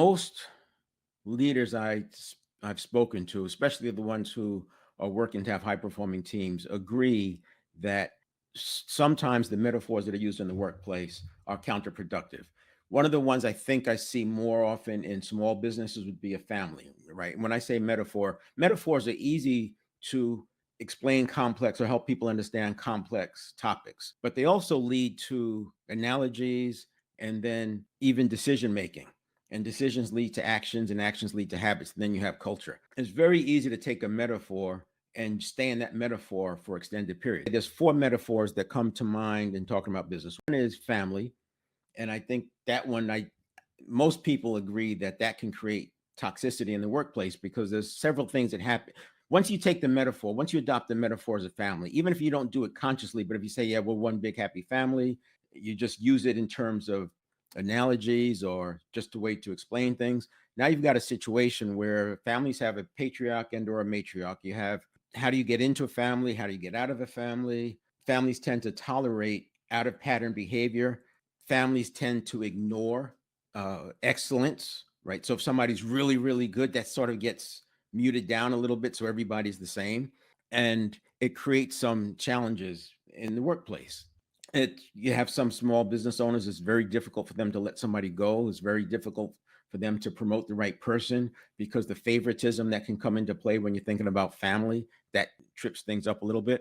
Most leaders I've spoken to, especially the ones who are working to have high performing teams, agree that sometimes the metaphors that are used in the workplace are counterproductive. One of the ones I think I see more often in small businesses would be a family, right? When I say metaphor, metaphors are easy to explain complex or help people understand complex topics, but they also lead to analogies and then even decision making, and decisions lead to actions and actions lead to habits, and then you have culture. It's very easy to take a metaphor and stay in that metaphor for extended periods. There's four metaphors that come to mind in talking about business. One is family, and I think that one, I most people agree that that can create toxicity in the workplace because there's several things that happen once you take the metaphor, once you adopt the metaphor as a family, even if you don't do it consciously, but if you say, yeah, we're one big happy family, you just use it in terms of analogies or just a way to explain things. Now you've got a situation where families have a patriarch and or a matriarch. You have, how do you get into a family, how do you get out of a family? Families tend to tolerate out of pattern behavior. Families tend to ignore excellence, right? So if somebody's really, really good, that sort of gets muted down a little bit so everybody's the same. And it creates some challenges in the workplace. You have some small business owners, it's very difficult for them to let somebody go. It's very difficult for them to promote the right person because the favoritism that can come into play when you're thinking about family, that trips things up a little bit.